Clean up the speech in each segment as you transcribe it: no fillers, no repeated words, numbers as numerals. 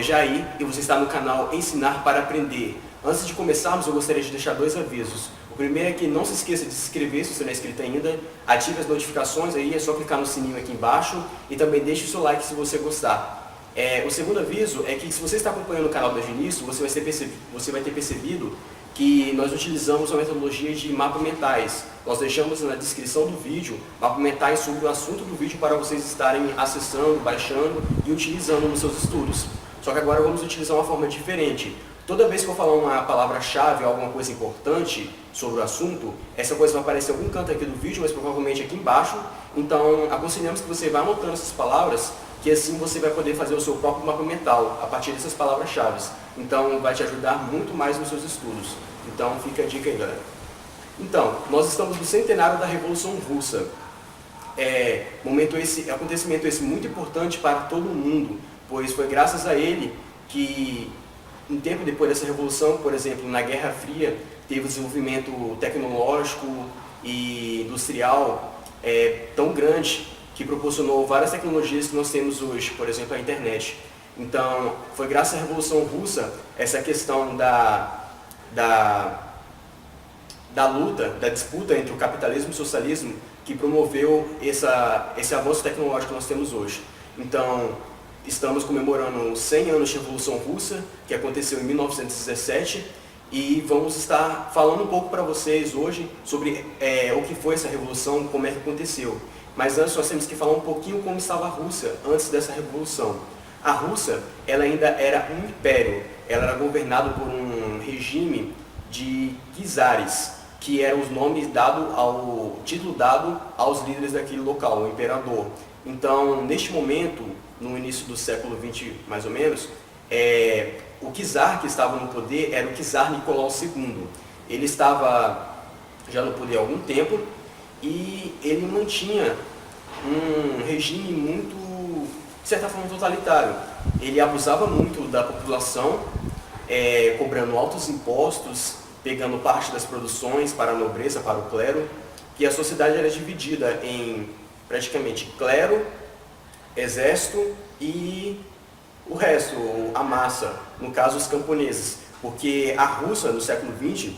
é Jair e você está no canal Ensinar para Aprender. Antes de começarmos, eu gostaria de deixar dois avisos. O primeiro é que não se esqueça de se inscrever se você não é inscrito ainda, ative as notificações, aí é só clicar no sininho aqui embaixo e também deixe o seu like se você gostar. O segundo aviso é que se você está acompanhando o canal desde o início, você vai ter percebido que nós utilizamos a metodologia de mapas mentais. Nós deixamos na descrição do vídeo mapas mentais sobre o assunto do vídeo para vocês estarem acessando, baixando e utilizando nos seus estudos. Só que agora vamos utilizar uma forma diferente. Toda vez que eu falar uma palavra-chave, alguma coisa importante sobre o assunto, essa coisa vai aparecer em algum canto aqui do vídeo, mas provavelmente aqui embaixo. Então, aconselhamos que você vá anotando essas palavras, que assim você vai poder fazer o seu próprio mapa mental a partir dessas palavras-chave. Então, vai te ajudar muito mais nos seus estudos. Então, fica a dica aí, galera. Então, nós estamos no centenário da Revolução Russa. Acontecimento esse muito importante para todo mundo, pois foi graças a ele que, um tempo depois dessa revolução, por exemplo, na Guerra Fria, teve um desenvolvimento tecnológico e industrial tão grande que proporcionou várias tecnologias que nós temos hoje, por exemplo, a internet. Então, foi graças à Revolução Russa, essa questão da luta, da disputa entre o capitalismo e o socialismo, que promoveu esse avanço tecnológico que nós temos hoje. Então, estamos comemorando 100 anos de Revolução Russa, que aconteceu em 1917, e vamos estar falando um pouco para vocês hoje sobre o que foi essa revolução, como é que aconteceu. Mas antes nós temos que falar um pouquinho como estava a Rússia antes dessa revolução. A Rússia, ela ainda era um império, ela era governada por um regime de czares, que eram os nomes o título dado aos líderes daquele local, o imperador. Então, neste momento, no início do século XX, mais ou menos, o czar que estava no poder era o czar Nicolau II. Ele estava já no poder há algum tempo e ele mantinha um regime muito, de certa forma, totalitário. Ele abusava muito da população, cobrando altos impostos, pegando parte das produções para a nobreza, para o clero, que a sociedade era dividida em praticamente clero, exército e o resto, a massa, no caso os camponeses, porque a Rússia no século XX,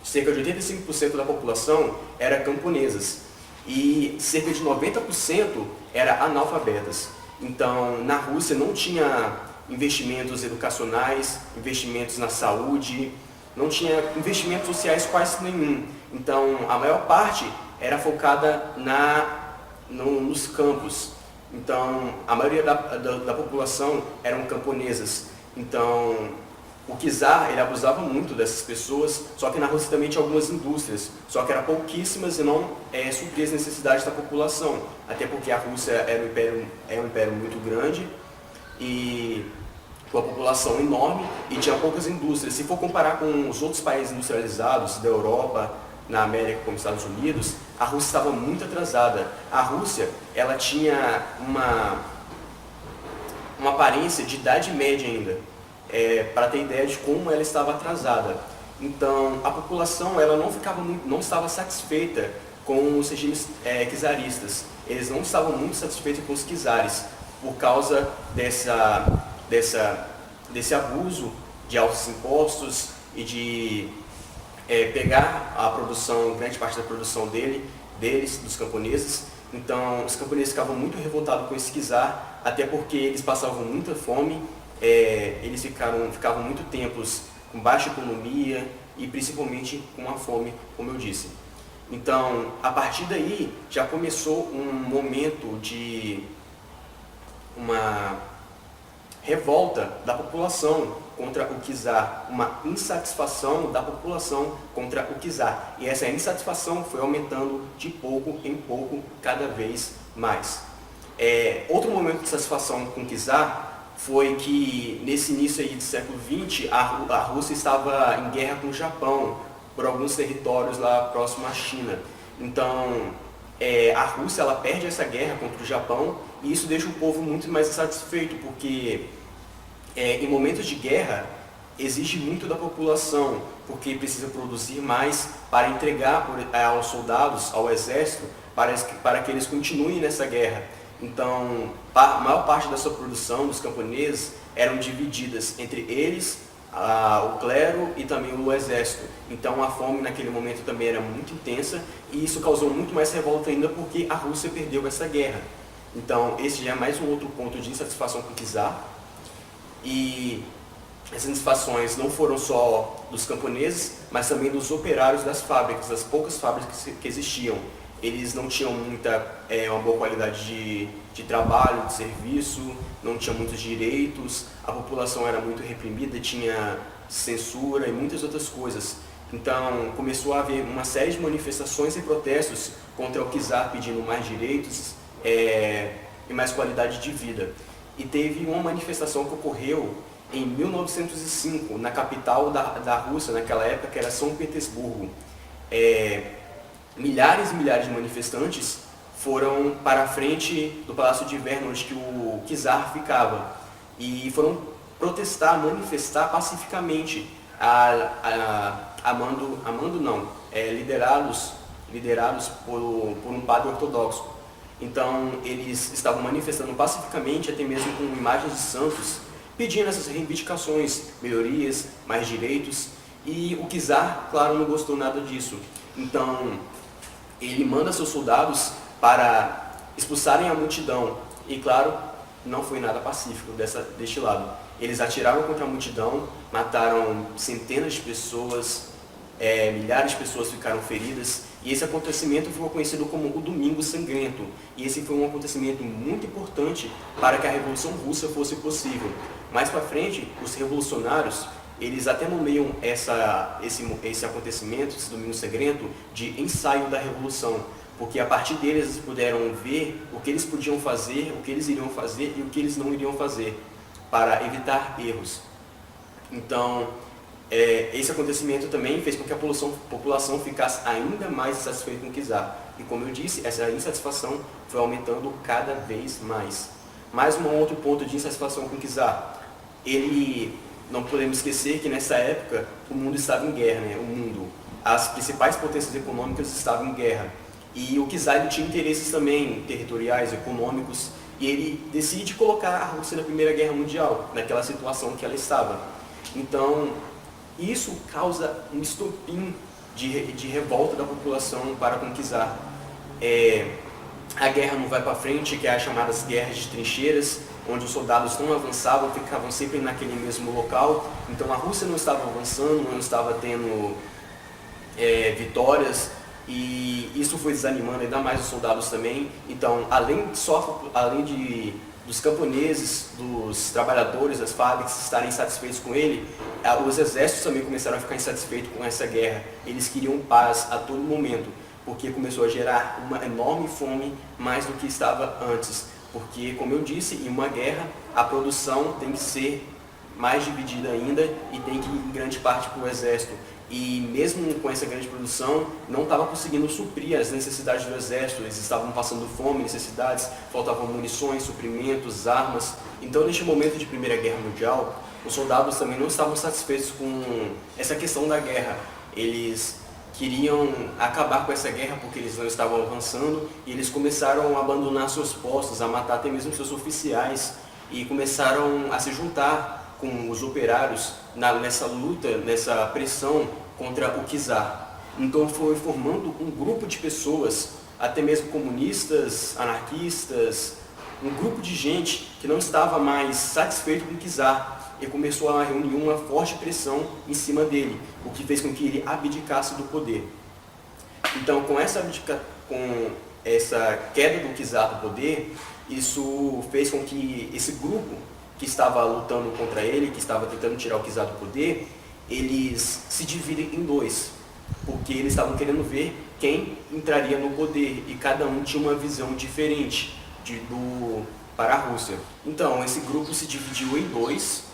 cerca de 85% da população era camponesas e cerca de 90% era analfabetas. Então, na Rússia não tinha investimentos educacionais, investimentos na saúde, não tinha investimentos sociais quase nenhum. Então, a maior parte era focada nos campos. Então, a maioria da população eram camponesas. Então, o czar, ele abusava muito dessas pessoas, só que na Rússia também tinha algumas indústrias, só que eram pouquíssimas e não supria as necessidades da população. Até porque a Rússia é um império muito grande e com a população enorme e tinha poucas indústrias. Se for comparar com os outros países industrializados da Europa, na América, como Estados Unidos, a Rússia estava muito atrasada. A Rússia, ela tinha uma aparência de idade média ainda, para ter ideia de como ela estava atrasada. Então, a população ela não estava satisfeita com os regimes czaristas. Eles não estavam muito satisfeitos com os czares, por causa desse abuso de altos impostos e de pegar a produção, grande parte da produção deles, dos camponeses. Então, os camponeses ficavam muito revoltados com esse czar, até porque eles passavam muita fome, eles ficavam muito tempos com baixa economia e principalmente com a fome, como eu disse. Então, a partir daí, já começou um momento de uma revolta da população contra o czar, uma insatisfação da população contra o czar. E essa insatisfação foi aumentando de pouco em pouco, cada vez mais. Outro momento de satisfação com o czar foi que, nesse início aí do século XX, a Rússia estava em guerra com o Japão, por alguns territórios lá próximo à China. Então, a Rússia ela perde essa guerra contra o Japão e isso deixa o povo muito mais insatisfeito, porque em momentos de guerra exige muito da população, porque precisa produzir mais para entregar aos soldados, ao exército, para que eles continuem nessa guerra. Então, a maior parte da sua produção dos camponeses eram divididas entre eles, o clero e também o exército. Então a fome naquele momento também era muito intensa e isso causou muito mais revolta ainda porque a Rússia perdeu essa guerra. Então esse já é mais um outro ponto de insatisfação com o czar. E essas insatisfações não foram só dos camponeses, mas também dos operários das fábricas, das poucas fábricas que existiam. Eles não tinham uma boa qualidade de trabalho, de serviço, não tinham muitos direitos, a população era muito reprimida, tinha censura e muitas outras coisas. Então começou a haver uma série de manifestações e protestos contra o czar pedindo mais direitos e mais qualidade de vida. E teve uma manifestação que ocorreu em 1905, na capital da Rússia, naquela época, que era São Petersburgo. Milhares e milhares de manifestantes foram para a frente do Palácio de Inverno, onde que o czar ficava, e foram protestar, manifestar pacificamente, liderados por um padre ortodoxo. Então eles estavam manifestando pacificamente, até mesmo com imagens de santos, pedindo essas reivindicações, melhorias, mais direitos, e o czar, claro, não gostou nada disso. Então ele manda seus soldados para expulsarem a multidão, e claro, não foi nada pacífico deste lado. Eles atiraram contra a multidão, mataram centenas de pessoas, milhares de pessoas ficaram feridas, e esse acontecimento ficou conhecido como o Domingo Sangrento. E esse foi um acontecimento muito importante para que a Revolução Russa fosse possível. Mais para frente, os revolucionários, eles até nomeiam esse acontecimento, esse Domingo Sangrento, de ensaio da Revolução, porque a partir deles eles puderam ver o que eles podiam fazer, o que eles iriam fazer e o que eles não iriam fazer, para evitar erros. Então, esse acontecimento também fez com que a população ficasse ainda mais insatisfeita com o czar. E como eu disse, essa insatisfação foi aumentando cada vez mais. Mais um outro ponto de insatisfação com o czar. Não podemos esquecer que nessa época o mundo estava em guerra, né? As principais potências econômicas estavam em guerra. E o czar tinha interesses também territoriais, econômicos, e ele decide colocar a Rússia na Primeira Guerra Mundial, naquela situação que ela estava. Então, isso causa um estopim de revolta da população para com o czar. A guerra não vai para frente, que é as chamadas guerras de trincheiras, onde os soldados não avançavam, ficavam sempre naquele mesmo local. Então a Rússia não estava avançando, não estava tendo vitórias, e isso foi desanimando ainda mais os soldados também. Então, além dos camponeses, dos trabalhadores das fábricas estarem insatisfeitos com ele, os exércitos também começaram a ficar insatisfeitos com essa guerra. Eles queriam paz a todo momento, porque começou a gerar uma enorme fome, mais do que estava antes. Porque, como eu disse, em uma guerra a produção tem que ser mais dividida ainda e tem que ir em grande parte para o exército. E mesmo com essa grande produção, não estava conseguindo suprir as necessidades do exército. Eles estavam passando fome, necessidades, faltavam munições, suprimentos, armas. Então, neste momento de Primeira Guerra Mundial, os soldados também não estavam satisfeitos com essa questão da guerra. Eles queriam acabar com essa guerra porque eles não estavam avançando, e eles começaram a abandonar seus postos, a matar até mesmo seus oficiais, e começaram a se juntar com os operários nessa luta, nessa pressão contra o czar. Então foi formando um grupo de pessoas, até mesmo comunistas, anarquistas, um grupo de gente que não estava mais satisfeito com o czar, e começou a reunir uma forte pressão em cima dele, o que fez com que ele abdicasse do poder. Então, com essa queda do czar do poder, isso fez com que esse grupo que estava lutando contra ele, que estava tentando tirar o czar do poder, eles se dividem em dois, porque eles estavam querendo ver quem entraria no poder, e cada um tinha uma visão diferente para a Rússia. Então, esse grupo se dividiu em dois,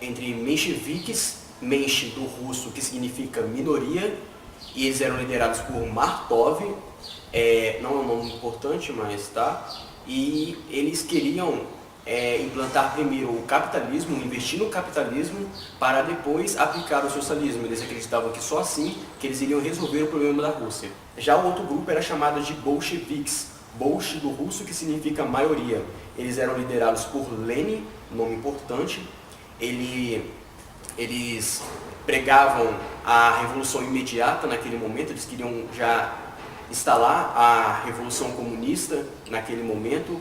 entre mencheviques, menche do russo, que significa minoria, e eles eram liderados por Martov, não é um nome importante, mas tá, e eles queriam implantar primeiro o capitalismo, investir no capitalismo, para depois aplicar o socialismo. Eles acreditavam que só assim que eles iriam resolver o problema da Rússia. Já o outro grupo era chamado de bolcheviques. Bolche do russo, que significa maioria. Eles eram liderados por Lenin, nome importante. Eles pregavam a revolução imediata naquele momento, eles queriam já instalar a revolução comunista naquele momento,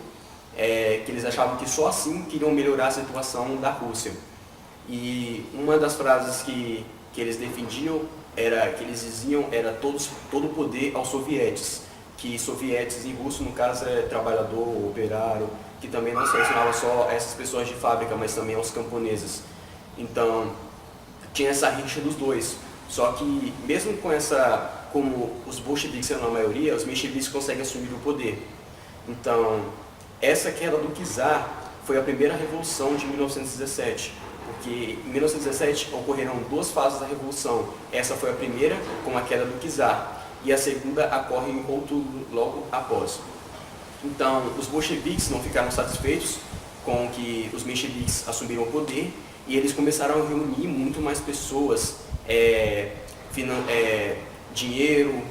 que eles achavam que só assim queriam melhorar a situação da Rússia. E uma das frases que eles defendiam que eles diziam era todo o poder aos sovietes, que sovietes em russo no caso é trabalhador, operário, que também não se relacionava só a essas pessoas de fábrica, mas também aos camponeses. Então tinha essa rixa dos dois, só que mesmo como os bolcheviques eram a maioria, os mencheviques conseguem assumir o poder. Então essa queda do czar foi a primeira revolução de 1917. Porque em 1917 ocorreram duas fases da revolução. Essa foi a primeira, com a queda do czar, e a segunda ocorre em outubro, logo após. Então, os bolcheviques não ficaram satisfeitos com que os mencheviques assumiram o poder, e eles começaram a reunir muito mais pessoas, dinheiro,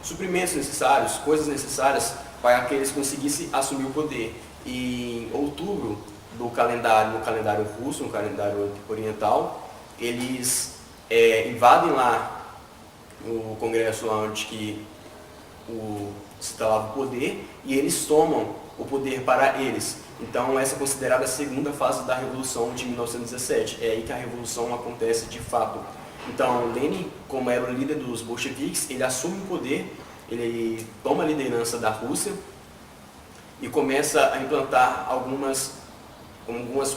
suprimentos necessários, coisas necessárias para que eles conseguissem assumir o poder. E em outubro, no calendário russo, no calendário oriental, eles invadem lá o congresso lá onde que se instalava o poder, e eles tomam o poder para eles. Então essa é considerada a segunda fase da Revolução de 1917, é aí que a Revolução acontece de fato. Então Lenin, como era o líder dos bolcheviques, ele assume o poder, ele toma a liderança da Rússia e começa a implantar algumas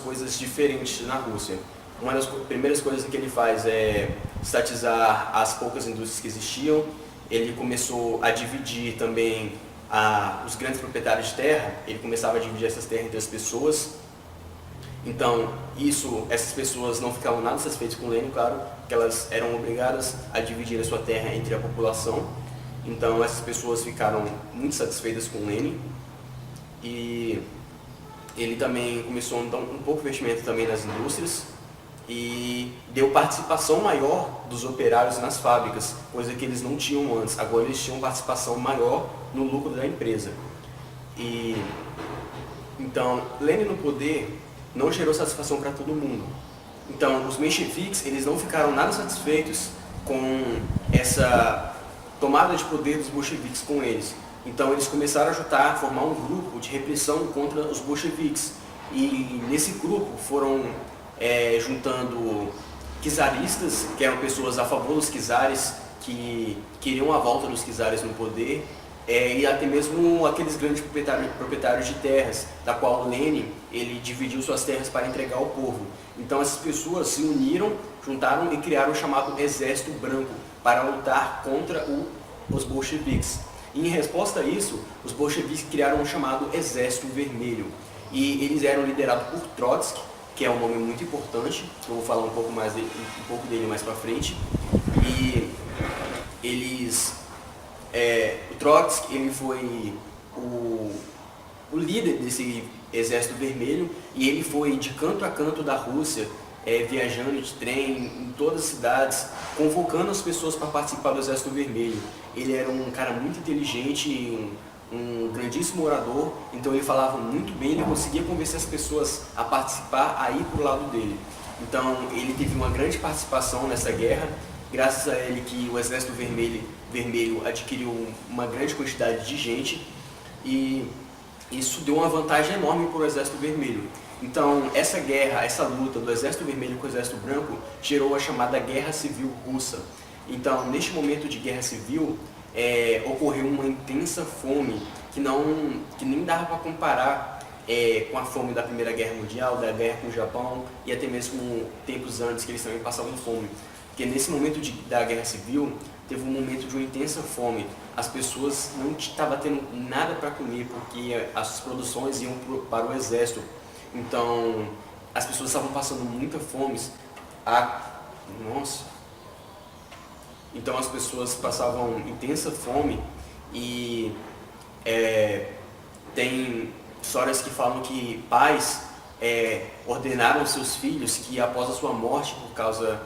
coisas diferentes na Rússia. Uma das primeiras coisas que ele faz é estatizar as poucas indústrias que existiam. Ele começou a dividir também os grandes proprietários de terra, ele começava a dividir essas terras entre as pessoas. Então, essas pessoas não ficavam nada satisfeitas com Lenin, claro, porque elas eram obrigadas a dividir a sua terra entre a população. Então, essas pessoas ficaram muito satisfeitas com Lenin. E ele também começou a dar um pouco de investimento também nas indústrias e deu participação maior dos operários nas fábricas, coisa que eles não tinham antes. Agora eles tinham participação maior no lucro da empresa. E então, Lenin no poder não gerou satisfação para todo mundo. Então, os mencheviques, eles não ficaram nada satisfeitos com essa tomada de poder dos bolcheviques com eles. Então eles começaram a formar um grupo de repressão contra os bolcheviques. E nesse grupo foram juntando czaristas, que eram pessoas a favor dos czares, que queriam a volta dos czares no poder, e até mesmo aqueles grandes proprietários de terras, da qual Lenin ele dividiu suas terras para entregar ao povo. Então essas pessoas se uniram, juntaram e criaram o chamado Exército Branco para lutar contra os bolcheviques. E em resposta a isso, os bolcheviques criaram o chamado Exército Vermelho. E eles eram liderados por Trotsky, que é um nome muito importante, eu vou falar um pouco dele mais para frente. E o Trotsky ele foi o líder desse Exército Vermelho, e ele foi de canto a canto da Rússia, viajando de trem em todas as cidades, convocando as pessoas para participar do Exército Vermelho. Ele era um cara muito inteligente, um grandíssimo orador, então ele falava muito bem, ele conseguia convencer as pessoas a participar, a ir para o lado dele. Então ele teve uma grande participação nessa guerra, graças a ele que o Exército Vermelho adquiriu uma grande quantidade de gente, e isso deu uma vantagem enorme para o Exército Vermelho. Então essa guerra, essa luta do Exército Vermelho com o Exército Branco gerou a chamada Guerra Civil Russa. Então neste momento de guerra civil ocorreu uma intensa fome que nem dava para comparar com a fome da Primeira Guerra Mundial, da guerra com o Japão e até mesmo tempos antes que eles também passavam fome. Porque nesse momento da guerra civil teve um momento de uma intensa fome. As pessoas não estavam tendo nada para comer porque as produções iam para o exército. Então as pessoas estavam passando muita fome. Então as pessoas passavam intensa fome, e tem histórias que falam que pais ordenaram aos seus filhos que após a sua morte, por causa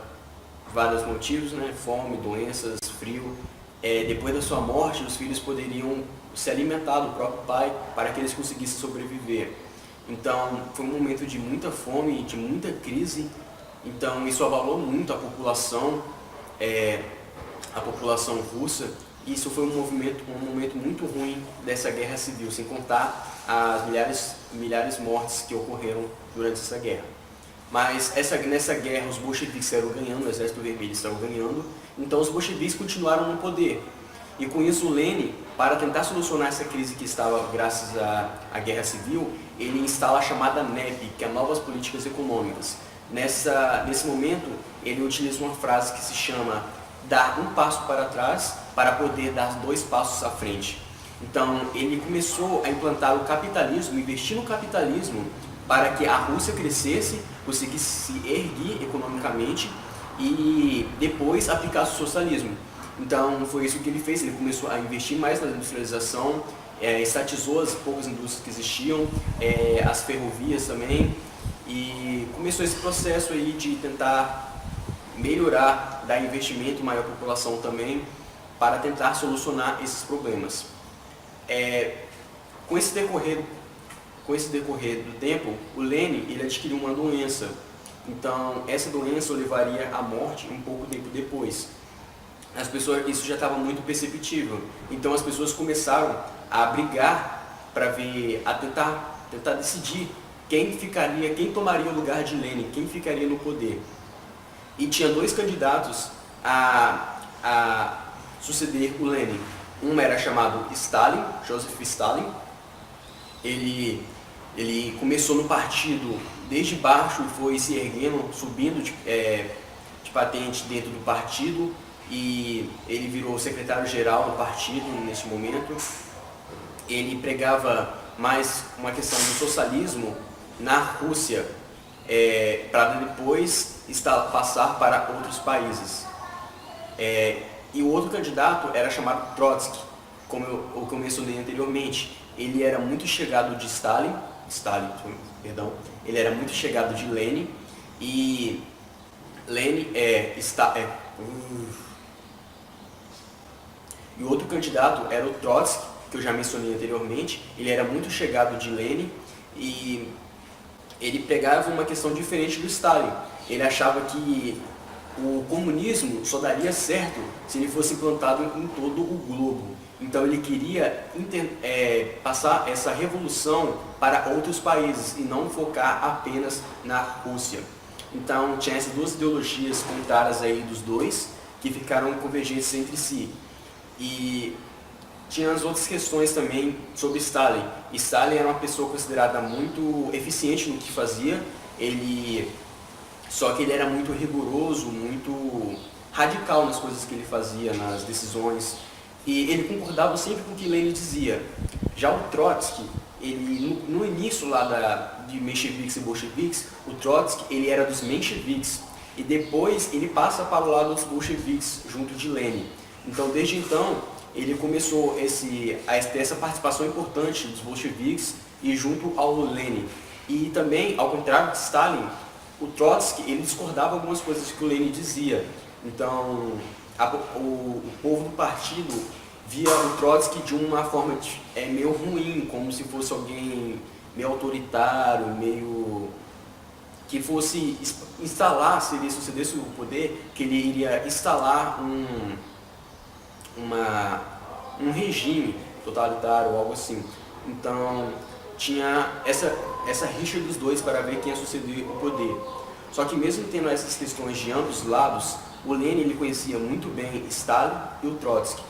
de vários motivos, fome, doenças, frio, depois da sua morte, os filhos poderiam se alimentar do próprio pai para que eles conseguissem sobreviver. Então, foi um momento de muita fome, de muita crise. Então, isso abalou muito a população russa. E isso foi um momento muito ruim dessa guerra civil, sem contar as milhares de mortes que ocorreram durante essa guerra. Mas nessa guerra os bolcheviques estavam ganhando, o exército vermelho estava ganhando, então os bolcheviques continuaram no poder. E com isso o Lenin, para tentar solucionar essa crise que estava graças à guerra civil, ele instala a chamada NEP, que é Novas Políticas Econômicas. Nesse momento, ele utiliza uma frase que se chama dar um passo para trás para poder dar 2 passos à frente. Então, ele começou a implantar o capitalismo, investir no capitalismo para que a Rússia crescesse, conseguisse se erguer economicamente e depois aplicasse o socialismo. Então, foi isso que ele fez, ele começou a investir mais na industrialização, estatizou as poucas indústrias que existiam, as ferrovias também, e começou esse processo aí de tentar melhorar, dar investimento em maior população também, para tentar solucionar esses problemas. Com esse decorrer do tempo, o Lenin ele adquiriu uma doença. Então, essa doença o levaria à morte um pouco tempo depois. Isso já estava muito perceptível. Então, as pessoas começaram a brigar para tentar decidir quem tomaria o lugar de Lenin, quem ficaria no poder. E tinha 2 candidatos a suceder o Lenin. Um era chamado Stalin, Joseph Stalin. Ele começou no partido desde baixo e foi se erguendo, subindo de patente dentro do partido, e ele virou secretário-geral do partido nesse momento. Ele pregava mais uma questão do socialismo na Rússia, para depois passar para outros países. E o outro candidato era chamado Trotsky, como eu mencionei anteriormente. Ele era muito chegado de ele era muito chegado de Lenin, e Lenin e o outro candidato era o Trotsky, que eu já mencionei anteriormente. Ele era muito chegado de Lenin e ele pegava uma questão diferente do Stalin. Ele achava que o comunismo só daria certo se ele fosse implantado em todo o globo. Então ele queria passar essa revolução para outros países e não focar apenas na Rússia. Então tinha essas 2 ideologias contrárias aí dos dois, que ficaram convergentes entre si. E tinha as outras questões também sobre Stalin. Stalin era uma pessoa considerada muito eficiente no que fazia, só que ele era muito rigoroso, muito radical nas coisas que ele fazia, nas decisões, e ele concordava sempre com o que Lenin dizia. Já o Trotsky, no início lá de mencheviques e bolcheviques, o Trotsky ele era dos mencheviques, e depois ele passa para o lado dos bolcheviques, junto de Lenin. Então, desde então, ele começou a ter essa participação importante dos bolcheviques e junto ao Lenin. E também, ao contrário de Stalin, o Trotsky ele discordava algumas coisas que o Lenin dizia. Então, o povo do partido via o Trotsky de uma forma meio ruim, como se fosse alguém meio autoritário, meio que fosse instalar, se ele sucedesse o poder, que ele iria instalar um regime totalitário ou algo assim. Então tinha essa rixa dos dois para ver quem ia suceder o poder. Só que mesmo tendo essas questões de ambos lados, o Lenin ele conhecia muito bem Stalin e o Trotsky.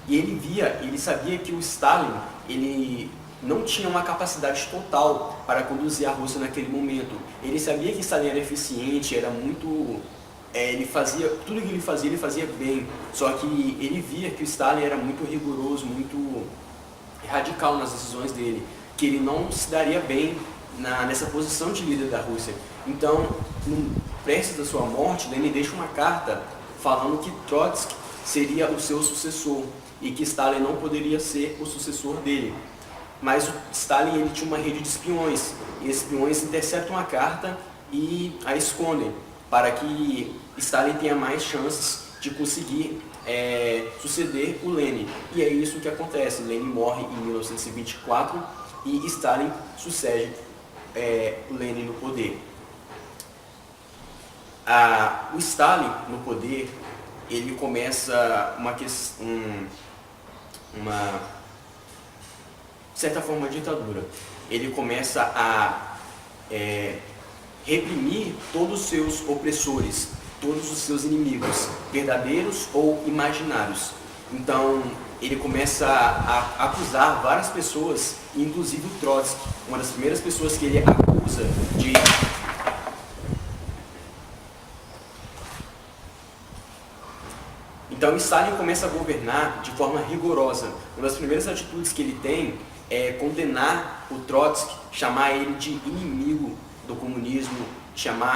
E ele sabia que o Stalin ele não tinha uma capacidade total para conduzir a Rússia naquele momento. Ele sabia que Stalin era eficiente, era muito ele fazia tudo que ele fazia bem, só que ele via que o Stalin era muito rigoroso, muito radical nas decisões dele, que ele não se daria bem nessa posição de líder da Rússia. Então, prestes da sua morte, Lenin deixa uma carta falando que Trotsky seria o seu sucessor e que Stalin não poderia ser o sucessor dele. Mas o Stalin ele tinha uma rede de espiões, e esses espiões interceptam a carta e a escondem, para que Stalin tenha mais chances de conseguir suceder o Lenin. E é isso que acontece. Lenin morre em 1924 e Stalin sucede o Lenin no poder. O Stalin no poder, ele começa uma certa forma de ditadura. Ele começa a reprimir todos os seus opressores, todos os seus inimigos, verdadeiros ou imaginários. Então, ele começa a acusar várias pessoas, inclusive o Trotsky, uma das primeiras pessoas que ele acusa de... Então, Stalin começa a governar de forma rigorosa. Uma das primeiras atitudes que ele tem é condenar o Trotsky, chamar ele de inimigo do comunismo,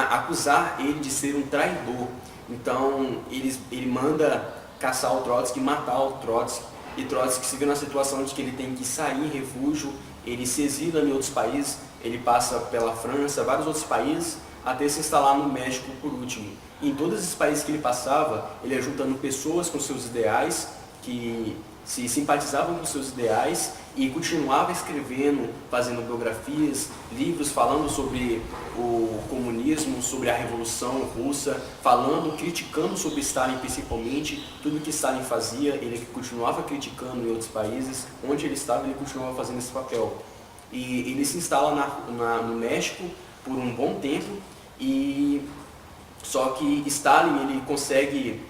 acusar ele de ser um traidor. Então, ele manda caçar o Trotsky, matar o Trotsky, e Trotsky se vê na situação de que ele tem que sair em refúgio, ele se exila em outros países, ele passa pela França, vários outros países, até se instalar no México por último. E em todos esses países que ele passava, ele ia juntando pessoas com seus ideais, que se simpatizavam com seus ideais, e continuava escrevendo, fazendo biografias, livros falando sobre o comunismo, sobre a Revolução Russa, criticando sobre Stalin principalmente, tudo que Stalin fazia, ele continuava criticando em outros países, onde ele estava, ele continuava fazendo esse papel. E ele se instala no México por um bom tempo, só que Stalin ele consegue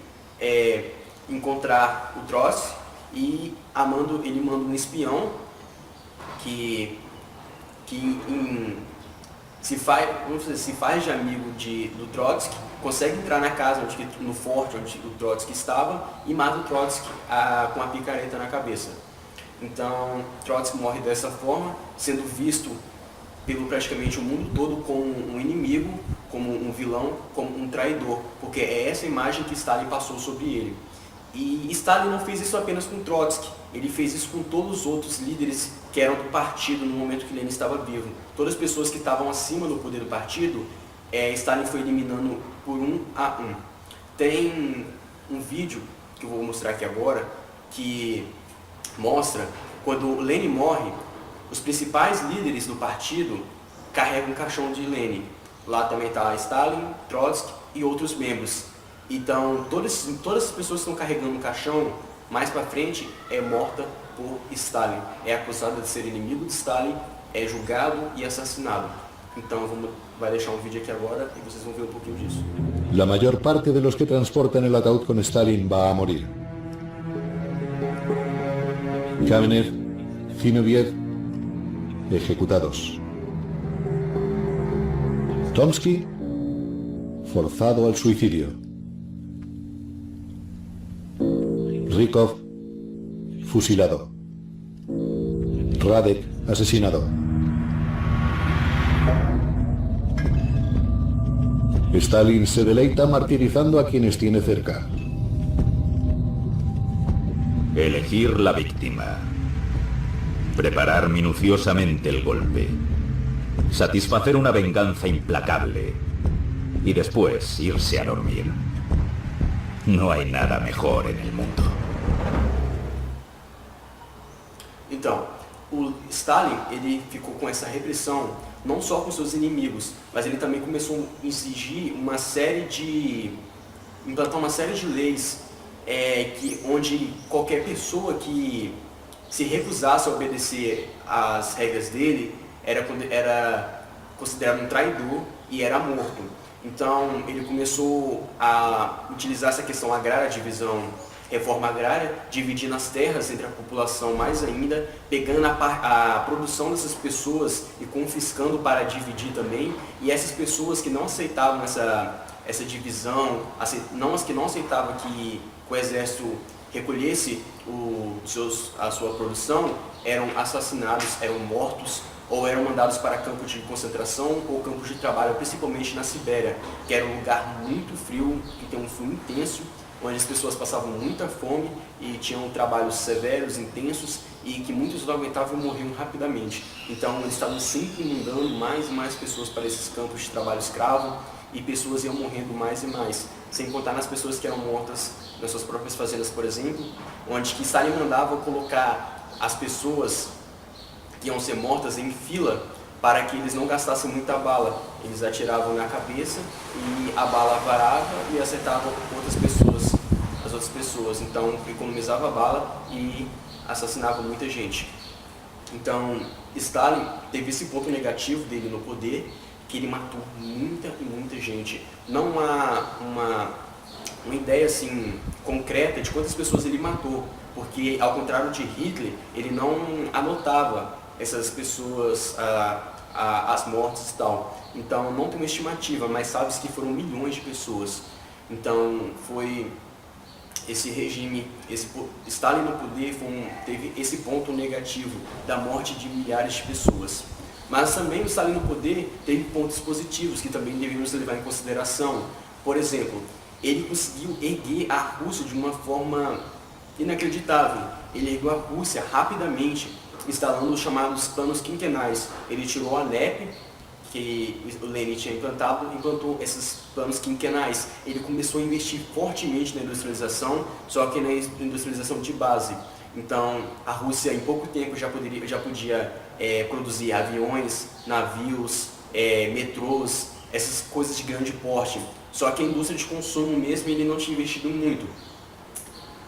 encontrar o Trotsky, e ele manda um espião que se faz de amigo do Trotsky, consegue entrar na casa, no forte onde o Trotsky estava, e mata o Trotsky com a picareta na cabeça. Então, Trotsky morre dessa forma, sendo visto pelo praticamente o mundo todo como um inimigo, como um vilão, como um traidor, porque é essa imagem que Stalin passou sobre ele. E Stalin não fez isso apenas com Trotsky, ele fez isso com todos os outros líderes que eram do partido no momento que Lenin estava vivo. Todas as pessoas que estavam acima do poder do partido, Stalin foi eliminando por um a um. Tem um vídeo que eu vou mostrar aqui agora, que mostra quando Lenin morre, os principais líderes do partido carregam o caixão de Lenin. Lá também está Stalin, Trotsky e outros membros. Então, todas as pessoas que estão carregando o caixão, mais para frente, é morta por Stalin. É acusada de ser inimigo de Stalin, é julgado e assassinado. Então, vai deixar um vídeo aqui agora e vocês vão ver um pouquinho disso. La mayor parte de los que transportan el ataúd con Stalin va a morir. Kamenev, Zinoviev, ejecutados. Tomsky, forzado al suicidio. Rykov, fusilado. Radek, asesinado. Stalin se deleita martirizando a quienes tiene cerca. Elegir la víctima. Preparar minuciosamente el golpe. Satisfacer una venganza implacable. Y después irse a dormir. No hay nada mejor en el mundo. Então, o Stalin, ele ficou com essa repressão não só com seus inimigos, mas ele também começou a implantar uma série de leis onde qualquer pessoa que se recusasse a obedecer às regras dele era considerado um traidor e era morto. Então, ele começou a utilizar essa questão agrária, reforma agrária, dividindo as terras entre a população mais ainda, pegando a produção dessas pessoas e confiscando para dividir também. E essas pessoas que não aceitavam essa divisão, as que não aceitavam que o exército recolhesse a sua produção, eram assassinados, eram mortos, ou eram mandados para campos de concentração ou campos de trabalho, principalmente na Sibéria, que era um lugar muito frio, que tem um frio intenso, onde as pessoas passavam muita fome e tinham trabalhos severos, intensos, e que muitos não aguentavam e morriam rapidamente. Então eles estavam sempre mandando mais e mais pessoas para esses campos de trabalho escravo, e pessoas iam morrendo mais e mais. sem contar nas pessoas que eram mortas nas suas próprias fazendas, por exemplo, onde que Stalin mandava colocar as pessoas que iam ser mortas em fila para que eles não gastassem muita bala. Eles atiravam na cabeça e a bala parava e acertava as outras pessoas. Então economizava bala e assassinava muita gente. Então Stalin teve esse ponto negativo dele no poder, que ele matou muita e muita gente. Não há uma ideia assim concreta de quantas pessoas ele matou, porque ao contrário de Hitler, ele não anotava essas pessoas, as mortes e tal. Então não tem uma estimativa, mas sabe-se que foram milhões de pessoas. Então foi esse regime, Stalin no poder teve esse ponto negativo da morte de milhares de pessoas. Mas também o Stalin no poder teve pontos positivos que também devemos levar em consideração. Por exemplo, ele conseguiu erguer a Rússia de uma forma inacreditável. Ele ergueu a Rússia rapidamente, instalando os chamados planos quinquenais. Ele tirou a NEP, que o Lenin tinha implantou esses planos quinquenais. Ele começou a investir fortemente na industrialização, só que na industrialização de base. Então, a Rússia em pouco tempo já podia produzir aviões, navios, metrôs, essas coisas de grande porte. Só que a indústria de consumo mesmo ele não tinha investido muito.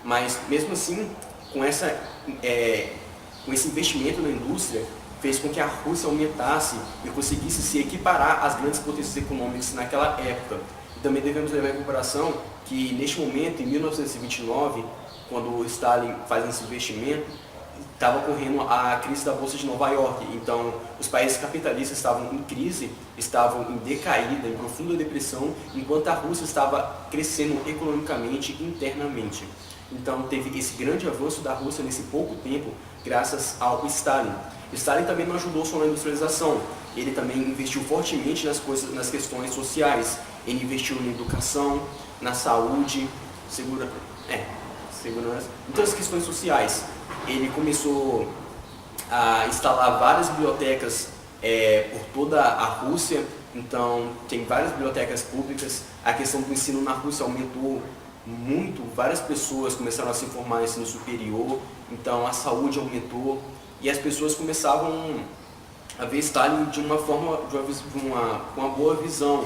Mas mesmo assim, com esse investimento na indústria, fez com que a Rússia aumentasse e conseguisse se equiparar às grandes potências econômicas naquela época. E também devemos levar em comparação que neste momento, em 1929, quando Stalin faz esse investimento, estava ocorrendo a crise da Bolsa de Nova York. Então, os países capitalistas estavam em crise, estavam em decaída, em profunda depressão, enquanto a Rússia estava crescendo economicamente, internamente. Então, teve esse grande avanço da Rússia nesse pouco tempo, graças ao Stalin. Stalin também não ajudou só na industrialização, ele também investiu fortemente nas questões sociais. Ele investiu na educação, na saúde, segurança, em todas as questões sociais. Ele começou a instalar várias bibliotecas por toda a Rússia, então tem várias bibliotecas públicas. A questão do ensino na Rússia aumentou muito, várias pessoas começaram a se formar no ensino superior, então a saúde aumentou e as pessoas começavam a ver Stalin de uma forma, com uma boa visão.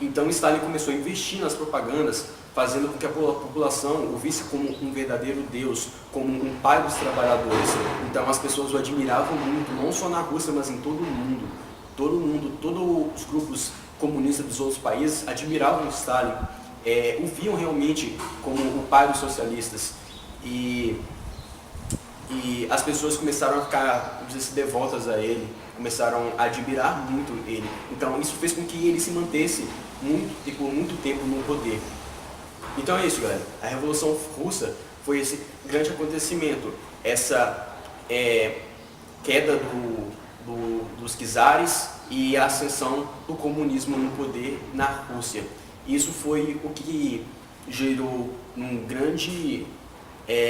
Então Stalin começou a investir nas propagandas, fazendo com que a população o visse como um verdadeiro Deus, como um pai dos trabalhadores. Então as pessoas o admiravam muito, não só na Rússia, mas em todo o mundo. Todos os grupos comunistas dos outros países admiravam Stalin, o viam realmente como o pai dos socialistas. E as pessoas começaram a ficar devotas a ele, começaram a admirar muito ele. Então isso fez com que ele se mantesse por muito tempo no poder. Então é isso, galera. A Revolução Russa foi esse grande acontecimento, essa queda dos czares e a ascensão do comunismo no poder na Rússia. Isso foi o que gerou um grande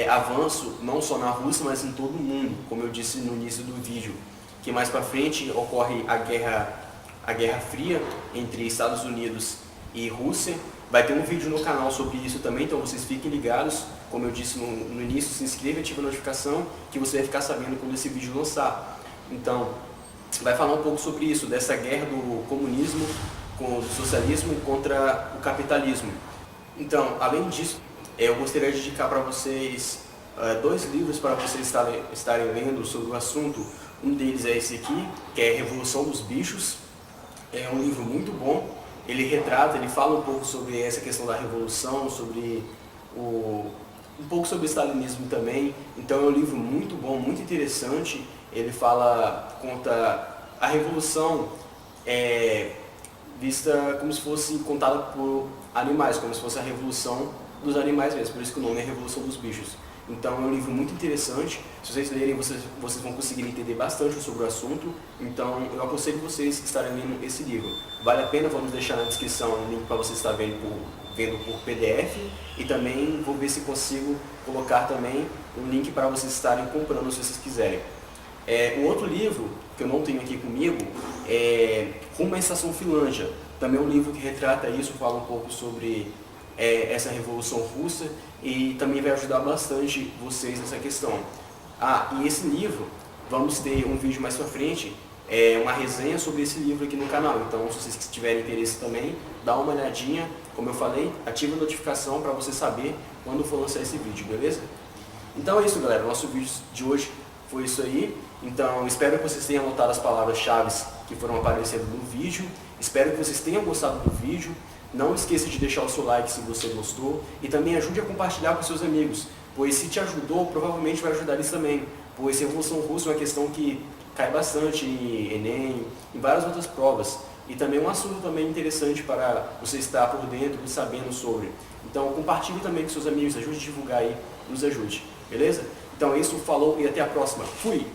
avanço, não só na Rússia, mas em todo o mundo, como eu disse no início do vídeo, que mais para frente ocorre a Guerra Fria entre Estados Unidos e Rússia. Vai ter um vídeo no canal sobre isso também, então vocês fiquem ligados. Como eu disse no início, se inscreva e ative a notificação, que você vai ficar sabendo quando esse vídeo lançar. Então, vai falar um pouco sobre isso, dessa guerra do comunismo, do socialismo contra o capitalismo. Então, além disso, eu gostaria de indicar para vocês 2 livros para vocês estarem lendo sobre o assunto. Um deles é esse aqui, que é Revolução dos Bichos. É um livro muito bom. Ele fala um pouco sobre essa questão da revolução, um pouco sobre o stalinismo também. Então é um livro muito bom, muito interessante. Ele conta a revolução vista como se fosse contada por animais, como se fosse a revolução dos animais mesmo, por isso que o nome é Revolução dos Bichos. Então é um livro muito interessante. Se vocês lerem, vocês vão conseguir entender bastante sobre o assunto. Então eu aconselho vocês a estarem lendo esse livro. Vale a pena, vamos deixar na descrição o link para você estar vendo por PDF. E também vou ver se consigo colocar também um link para vocês estarem comprando se vocês quiserem. Um outro livro que eu não tenho aqui comigo é Rumo à Estação Finlândia. Também é um livro que retrata isso, fala um pouco sobre essa Revolução Russa e também vai ajudar bastante vocês nessa questão. E esse livro, vamos ter um vídeo mais pra frente, uma resenha sobre esse livro aqui no canal. Então, se vocês tiverem interesse também, dá uma olhadinha, como eu falei, ativa a notificação para você saber quando for lançar esse vídeo, beleza? Então é isso, galera, nosso vídeo de hoje foi isso aí. Então, espero que vocês tenham anotado as palavras-chave que foram aparecendo no vídeo. Espero que vocês tenham gostado do vídeo. Não esqueça de deixar o seu like se você gostou. E também ajude a compartilhar com seus amigos, pois se te ajudou, provavelmente vai ajudar eles também. Pois Revolução Russa é uma questão que cai bastante em Enem, em várias outras provas. E também um assunto também interessante para você estar por dentro e sabendo sobre. Então, compartilhe também com seus amigos, ajude a divulgar aí, nos ajude. Beleza? Então é isso, falou e até a próxima. Fui!